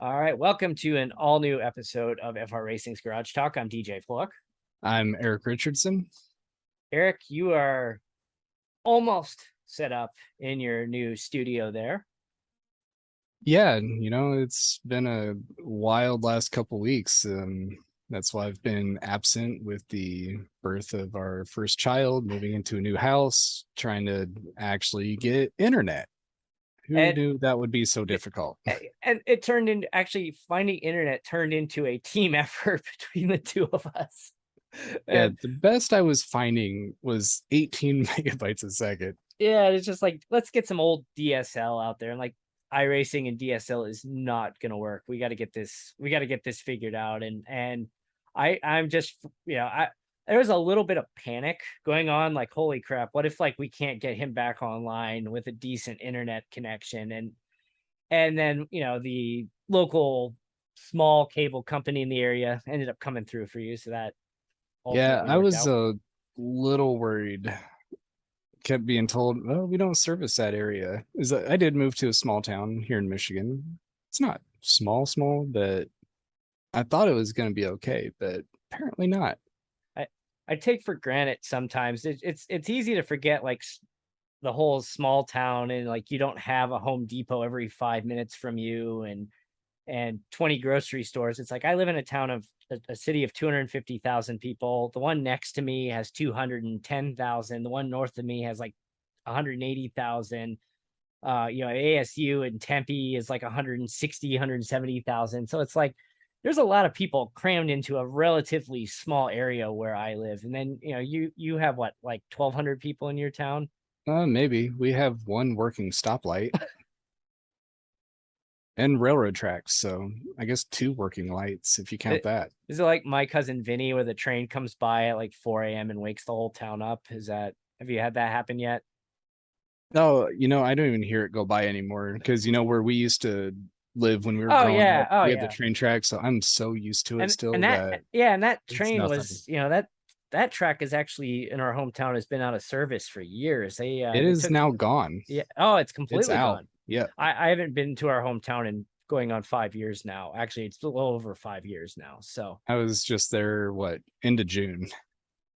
All right, welcome to an all new episode of F-R Racing's Garage Talk. I'm DJ Flock. I'm Erik Richardson. Erik, you are almost set up in your new studio there. Yeah, it's been a wild last couple weeks. That's why I've been absent with the birth of our first child, moving into a new house, trying to actually get internet. Who And knew that would be so difficult? and it turned into actually finding internet turned into a team effort between the two of us. Yeah, And the best I was finding was 18 megabytes a second. yeah, it's just like let's get some old DSL out there. And like iRacing and DSL is not gonna work. We gotta get this figured out. And I'm just there was a little bit of panic going on, like, holy crap, what if like we can't get him back online with a decent internet connection? And then the local small cable company in the area ended up coming through for you. So that Yeah, ultimately I worked was out. a little worried. Kept being told, well, we don't service that area. Is that I did move to a small town here in Michigan. It's not small, but I thought it was going to be okay, but apparently not. I, I take for granted sometimes it's easy to forget like the whole small town, and like you don't have a Home Depot every 5 minutes from you, and 20 grocery stores. It's like I live in a town of a city of 250,000 people. The one next to me has 210,000. The one north of me has like 180,000. ASU and Tempe is like 160, 170,000. So it's like there's a lot of people crammed into a relatively small area where I live. And then, you have what, like 1,200 people in your town? Maybe we have one working stoplight and railroad tracks, so I guess two working lights if you count It, that. is it like My Cousin Vinny, where the train comes by at like 4 a.m. and wakes the whole town up? Have you had that happen yet? No, I don't even hear it go by anymore because where we used to live when we were Oh growing yeah. up, Oh we have the yeah. train track, so I'm so used to it And still that, that yeah, and that it's train nothing. was, that track is actually in our hometown, has been out of service for years. It They is took, now gone. yeah. Oh, it's It's completely out. gone. Yeah. I haven't been to our hometown in going on 5 years now. Actually, it's a little over 5 years now. So I was just there, what, into June.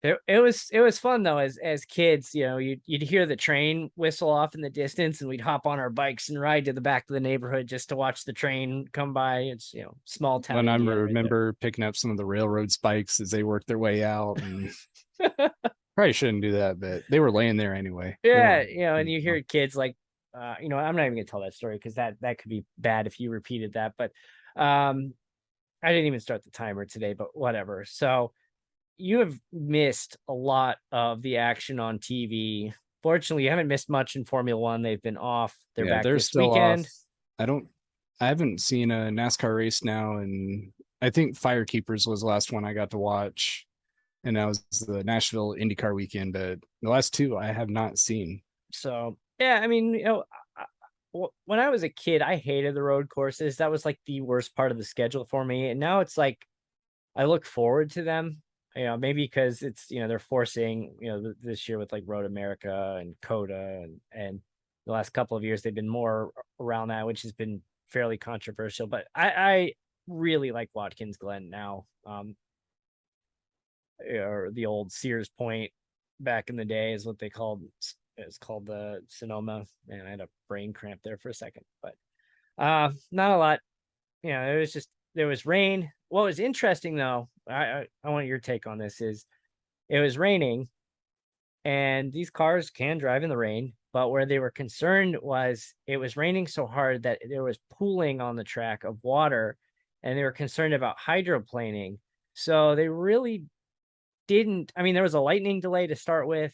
it was fun though. As kids, you'd hear the train whistle off in the distance, and we'd hop on our bikes and ride to the back of the neighborhood just to watch the train come by. It's small town When I Indiana right there. remember picking up some of the railroad spikes as they worked their way out, and probably shouldn't do that, but they were laying there anyway. They Yeah, weren't. and you hear kids like, I'm not even gonna tell that story because that could be bad if you repeated that. But I didn't even start the timer today, but whatever. So you have missed a lot of the action on TV. Fortunately, you haven't missed much in Formula One. They've been off. They're Yeah, back they're this still off. weekend. I don't. I haven't seen a NASCAR race now, and I think Firekeepers was the last one I got to watch, and that was the Nashville IndyCar weekend. But the last two I have not seen. So yeah, I mean, when I was a kid, I hated the road courses. That was like the worst part of the schedule for me. And now it's like I look forward to them. Maybe because it's they're forcing this year with like Road America and Coda, and the last couple of years they've been more around that, which has been fairly controversial. But I really like Watkins Glen now, or the old Sears Point back in the day is what they called. It's called the Sonoma. Man, I had a brain cramp there for a second, but not a lot. It was just there was rain. What was interesting though, I want your take on this, is it was raining and these cars can drive in the rain, but where they were concerned was it was raining so hard that there was pooling on the track of water, and they were concerned about hydroplaning. So they really didn't. I mean, there was a lightning delay to start with,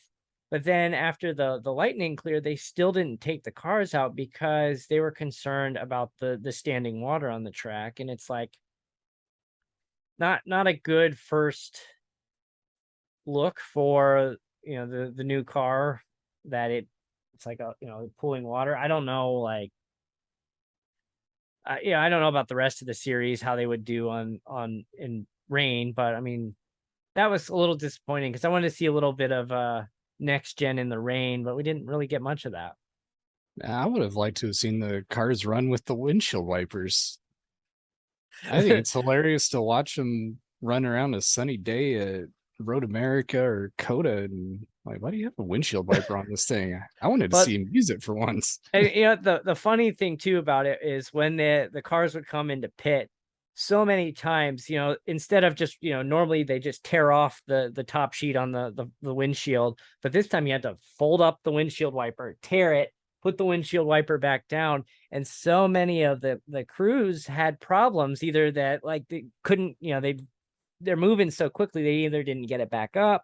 but then after the lightning cleared, they still didn't take the cars out because they were concerned about the standing water on the track. And it's like not a good first look for the new car, that it's like pooling water. I don't know, like I don't know about the rest of the series, how they would do on in rain, but I mean that was a little disappointing because I wanted to see a little bit of next gen in the rain, but we didn't really get much of that. I would have liked to have seen the cars run with the windshield wipers. I think it's hilarious to watch him run around a sunny day at Road America or Coda, and like, why do you have a windshield wiper on this thing? I wanted to But see him use it for once. and, you know, the funny thing too about it is when the cars would come into pit, so many times, you know, instead of just, you know, normally they just tear off the top sheet on the windshield, but this time you had to fold up the windshield wiper, tear it, put the windshield wiper back down, and so many of the crews had problems, either that like they couldn't, you know, they're moving so quickly they either didn't get it back up,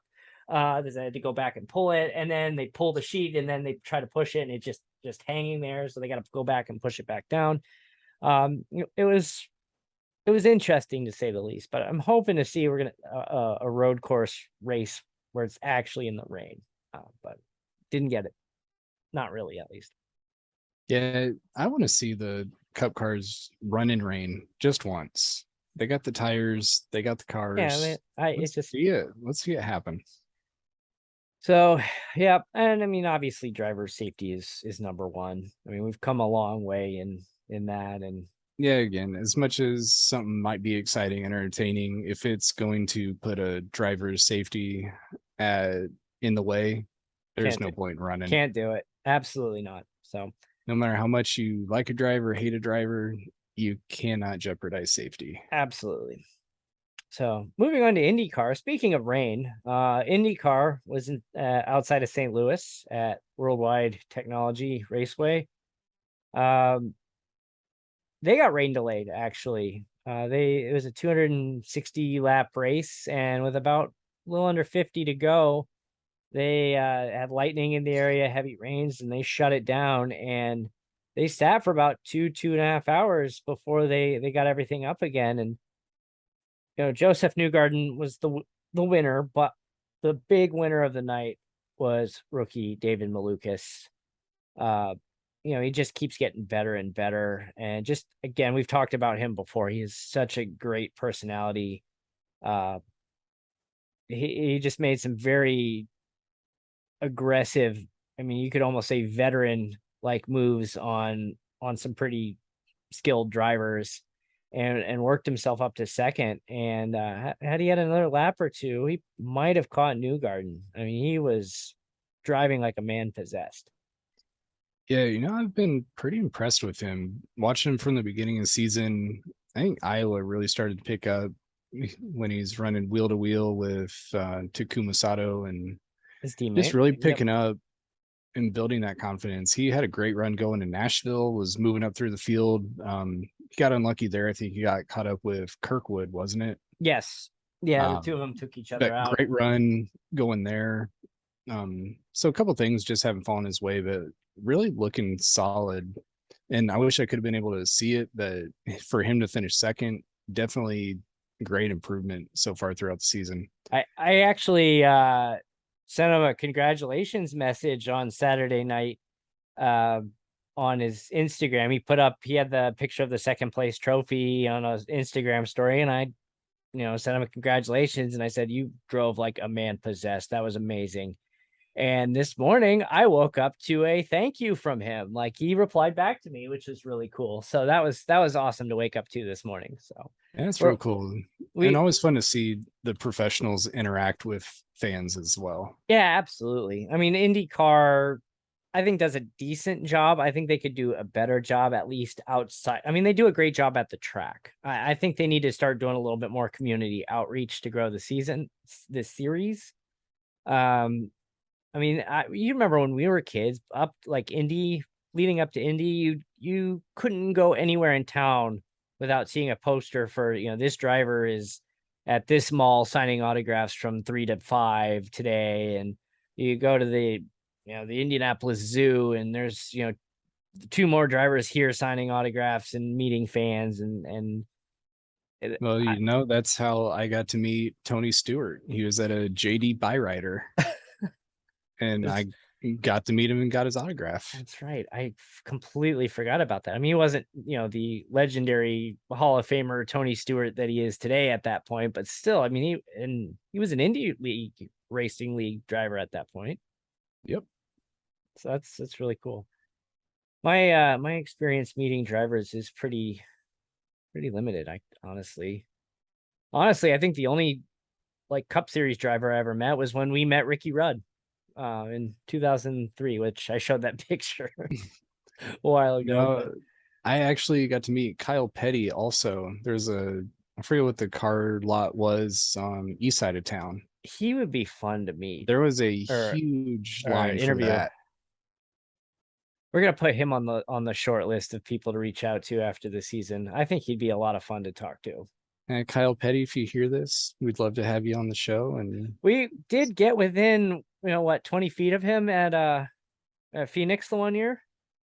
they had to go back and pull it, and then they pull the sheet and then they try to push it and it just hanging there, so they got to go back and push it back down. It was interesting to say the least, but I'm hoping to see we're gonna a road course race where it's actually in the rain, but didn't get it, not really at least. Yeah, I want to see the Cup cars run in rain just once. They got the tires, they got the Yeah, I mean, cars. it's just Let's see it happen. so yeah, and I mean obviously driver safety is number one. I mean we've come a long way in that, and Yeah, again, as much as something might be exciting and entertaining, if it's going to put a driver's safety in the way, there's can't do, no point in running. can't do it. Absolutely not. So No matter how much you like a driver, hate a driver, you cannot jeopardize safety. absolutely. So moving on to IndyCar. Speaking of rain, IndyCar was outside of St. Louis at Worldwide Technology Raceway. Um, they got rain delayed actually. It was a 260 lap race, and with about a little under 50 to go, they had lightning in the area, heavy rains, and they shut it down. And they sat for about 2.5 hours before they got everything up again. And you know, Joseph Newgarden was the winner, but the big winner of the night was rookie David Malukas. Uh, you know, he just keeps getting better and better. And just again, we've talked about him before. He is such a great personality. Uh, he just made some very aggressive, I mean, you could almost say veteran like moves on some pretty skilled drivers, and worked himself up to second. And had he had another lap or two, he might have caught Newgarden. I mean, he was driving like a man possessed. Yeah, I've been pretty impressed with him. Watching him from the beginning of the season, I think Iowa really started to pick up when he's running wheel to wheel with Takuma Sato, and His just teammate. really Yep. picking up and building that confidence. He had a great run going in Nashville, was moving up through the field. He got unlucky there. I think he got caught up with Kirkwood, wasn't it? Yes. Yeah, the two Um, of them took each other but out. great run going there. So a couple things just haven't fallen his way, but really looking solid. And I wish I could have been able to see it, but for him to finish second, definitely great improvement so far throughout the season. I actually sent him a congratulations message on Saturday night uh, on his Instagram. He had the picture of the second place trophy on his Instagram story, and I, you know, sent him a congratulations, and I said, "You drove like a man possessed. That was amazing." And this morning I woke up to a thank you from him. Like he replied back to me, which was really cool. So that was awesome to wake up to this morning. So Yeah, that's we're real cool. And we always fun to see the professionals interact with fans as well. yeah, absolutely. I mean, IndyCar, I think does a decent job. I think they could do a better job, at least outside. I mean, they do a great job at the track. I think they need to start doing a little bit more community outreach to grow the season, this series. Um, I mean, you remember when we were kids, up like Indy, leading up to Indy, you couldn't go anywhere in town without seeing a poster for, you know, this driver is at this mall signing autographs from 3 to 5 today. And you go to the Indianapolis Zoo, and there's, you know, two more drivers here signing autographs and meeting fans. And Well, that's how I got to meet Tony Stewart. He was at a JD Byrider, and I got to meet him and got his autograph. That's right. Completely forgot about that. I mean, he wasn't, you know, the legendary Hall of Famer Tony Stewart that he is today at that point, but still, I mean, he was an Indy League Racing League driver at that point. Yep. So that's really cool. My experience meeting drivers is pretty pretty limited. I honestly, I think the only like Cup Series driver I ever met was when we met Ricky Rudd in 2003, which I showed that picture a while ago. But I actually got to meet Kyle Petty also. I forget what the car lot was on east side of town. he would be fun to meet There was a or huge or line for interview. that. We're gonna put him on the short list of people to reach out to after the season. I think he'd be a lot of fun to talk to. And Kyle Petty, if you hear this, we'd love to have you on the show. And We did get within, 20 feet of him at Phoenix the one year.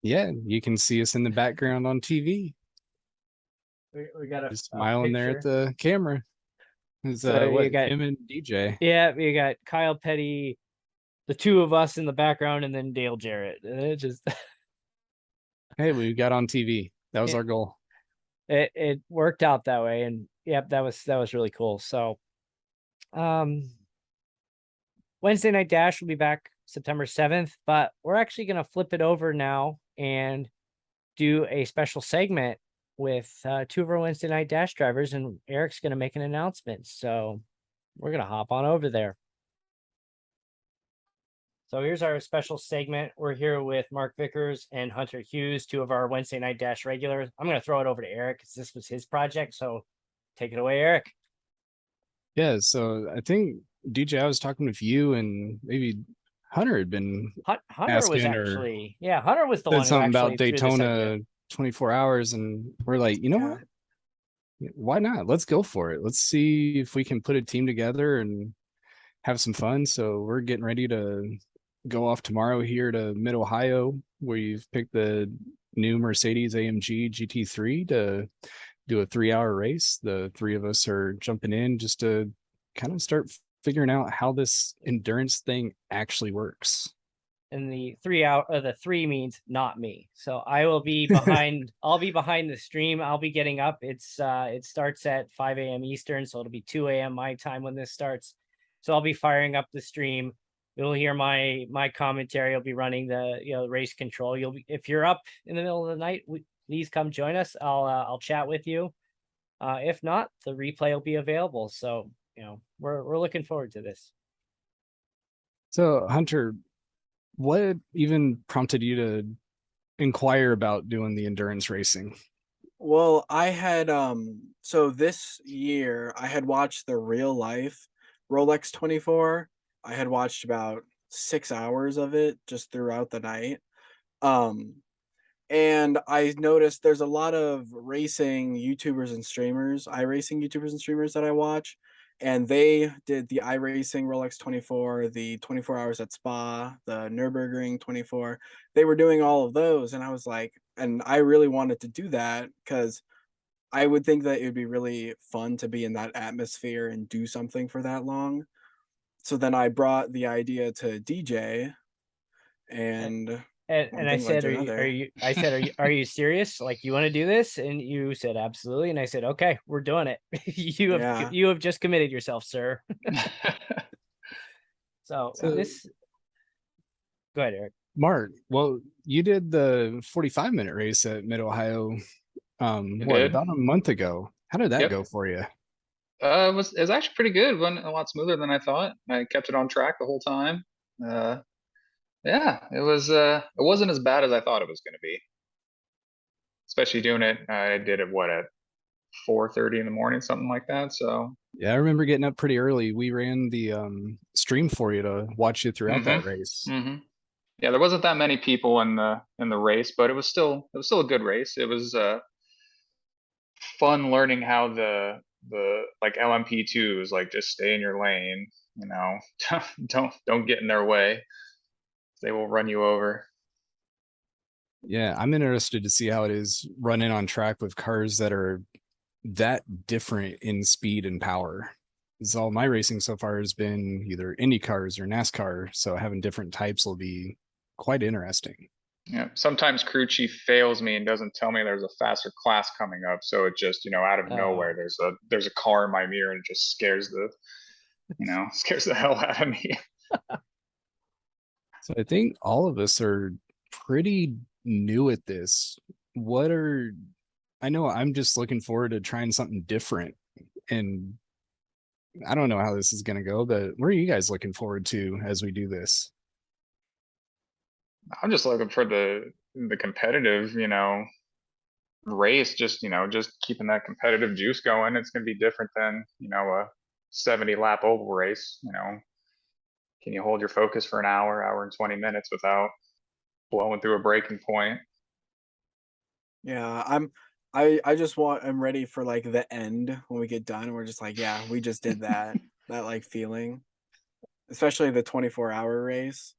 yeah, you can see us in the background on TV. We got Just a smiling there at picture. the camera. It's So you what got, him and DJ. yeah, you got Kyle Petty, the two of us in the background, and then Dale Jarrett. And it just Hey, we got on TV. That was it, our goal. it worked out that way. And yep, that was really cool. So Wednesday Night Dash will be back September 7th, but we're actually gonna flip it over now and do a special segment with two of our Wednesday Night Dash drivers, and Erik's going to make an announcement. So we're going to hop on over there. So here's our special segment. We're here with Mark Vicars and Hunter Hughes, two of our Wednesday Night Dash regulars. I'm going to throw it over to Erik because this was his project. So take it away, Erik. Yeah, so I think DJ, I was talking with you and maybe Hunter had been Hunter was asking or actually, yeah, Hunter was the said one who something actually about threw the Daytona segment. 24 hours, and we're like, you know what? Why not? Let's go for it. Let's see if we can put a team together and have some fun. So we're getting ready to go off tomorrow here to Mid Ohio, where you've picked the new Mercedes AMG GT3 to do a 3 hour race. The three of us are jumping in just to kind of start figuring out how this endurance thing actually works. And the 3 hour, the three means not me. So I will be behind. I'll be behind the stream. I'll be getting up. It starts at 5 a.m. Eastern, so it'll be 2 a.m. my time when this starts. So I'll be firing up the stream. You'll hear my commentary. I'll be running the race control. You'll be, if you're up in the middle of the night, please come join us. I'll chat with you. If not, the replay will be available. So we're looking forward to this. So Hunter, what even prompted you to inquire about doing the endurance racing? Well, I had so this year I had watched the real life Rolex 24. I had watched about 6 hours of it just throughout the night. Um and I noticed there's a lot of racing YouTubers and streamers, iRacing YouTubers and streamers that I watch, and they did the iRacing Rolex 24, the 24 hours at Spa, the Nürburgring 24. They were doing all of those, and I was like, and I really wanted to do that because I would think that it would be really fun to be in that atmosphere and do something for that long. So then I brought the idea to DJ, and one And I thing led said, to are you, another. I said, are you serious? Like, you want to do this? And you said, absolutely. And I said, okay, we're doing it. Yeah. You have just committed yourself, sir. So So go ahead, Erik. Mark, well, you did the 45-minute race at Mid Ohio It what, did. about a month ago. How did that Yep. go for you? It was actually pretty good. Went a lot smoother than I thought. I kept it on track the whole time. Yeah, it wasn't as bad as I thought it was going to be. Especially doing it. I did it at 4:30 in the morning, something like that. So Yeah, I remember getting up pretty early. We ran the stream for you to watch you throughout that race. Yeah, there wasn't that many people in the race, but it was still a good race. It was fun learning how the like LMP2s, like, just stay in your lane, don't get in their way. They will run you over. Yeah, I'm interested to see how it is running on track with cars that are that different in speed and power. Because all my racing so far has been either Indy cars or NASCAR, so having different types will be quite interesting. Yeah, sometimes crew chief fails me and doesn't tell me there's a faster class coming up, so it just, out of nowhere there's a car in my mirror and it just scares the hell out of me. So I think all of us are pretty new at this. What are I know I'm just looking forward to trying something different. And I don't know how this is going to go, but what are you guys looking forward to as we do this? I'm just looking for the competitive, race, just keeping that competitive juice going. It's going to be different than, a 70 lap oval race. Can you hold your focus for an hour and 20 minutes without blowing through a breaking point? Yeah, I'm ready for like the end when we get done. We're just like, yeah, we just did that. That like feeling, especially the 24-hour race.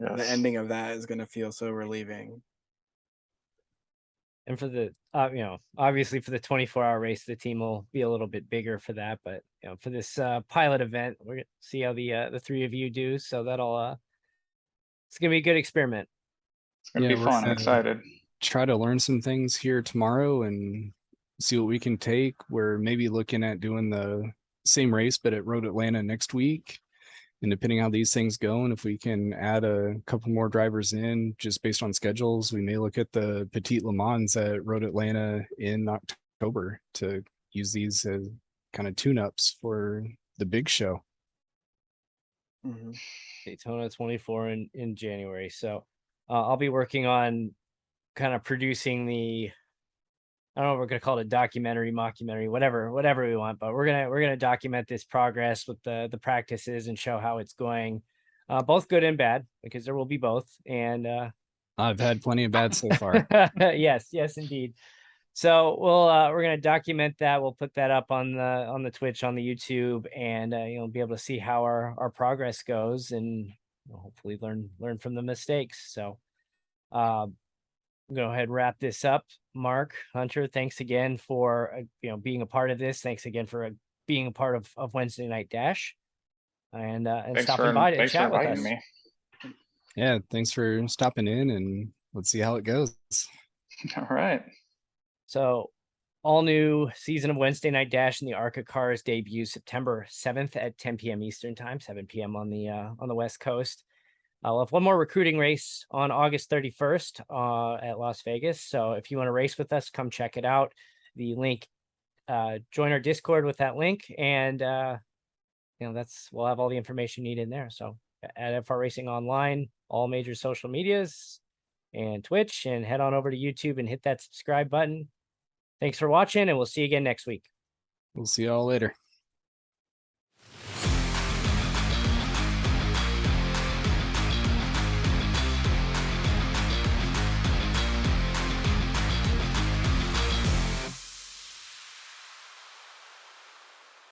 The Yes. ending of that is gonna feel so relieving. And for the obviously for the 24-hour race, the team will be a little bit bigger for that. But for this pilot event, we're gonna see how the three of you do. So that'll it's gonna be a good experiment. It's going to Yeah, be we're fun. I'm gonna excited. try to learn some things here tomorrow and see what we can take. We're maybe looking at doing the same race, but at Road Atlanta next week. And depending how these things go, and if we can add a couple more drivers in just based on schedules, we may look at the Petite Le Mans at Road Atlanta in October to use these as kind of tune-ups for the big show. Mhm. Daytona 24 in January. So I'll be working on kind of producing I don't know if we're gonna call it a documentary, mockumentary, whatever we want, but we're gonna document this progress with the practices and show how it's going, both good and bad, because there will be both. And I've had plenty of bad so far. yes, indeed. So we're gonna document that. We'll put that up on the Twitch, on the YouTube, and be able to see how our progress goes, and hopefully learn from the mistakes. So go ahead and wrap this up. Mark, Hunter, thanks again for being a part of this. Thanks again for being a part of Wednesday Night Dash, and stopping by to Thanks for chat with inviting us. me. Yeah, thanks for stopping in, and let's see how it goes. All right. So, all new season of Wednesday Night Dash in the ARCA cars debuts September 7th at 10 p.m. Eastern time, 7 p.m. on the West Coast. I'll have one more recruiting race on August 31st at Las Vegas. So if you want to race with us, come check it out. The link, join our Discord with that link, and we'll have all the information needed in there. So at F-R Racing Online, all major social medias and Twitch, and head on over to YouTube and hit that subscribe button. Thanks for watching, and we'll see you again next week. We'll see y'all later.